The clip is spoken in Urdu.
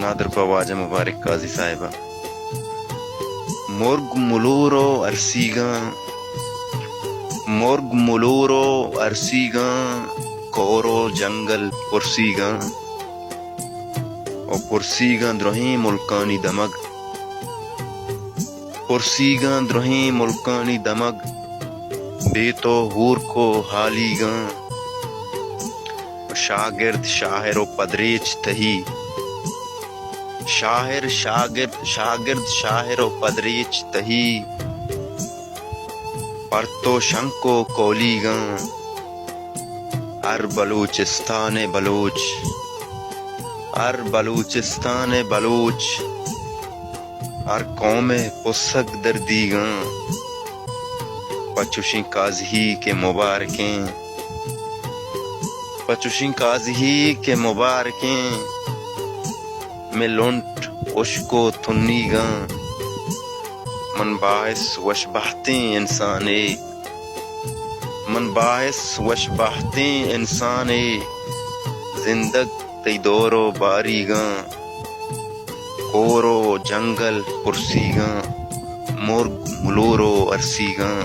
نادر پواجہ مبارک قاضی صاحبہ مرگ ملورو ارسیگاں کورو جنگل پرسیگاں او پرسیگاں درہیں ملکانی دمگ بے تو ہور کو حالیگاں شاگرد شاہر و پدریچ تہی شاگرد شاہر و پدریچ تہی پرتو شنکو کولیگاں بلوچستان بلوچ ہر قوم پسک دردیگاں پچوشیں قاضی کے مبارکیں میں لنٹ اشکو تھنیگاں من باعث وش بہتیں انسانے زندگ تی دورو باریگاں کورو جنگل پرسیگاں مرگ ملورو ارسیگاں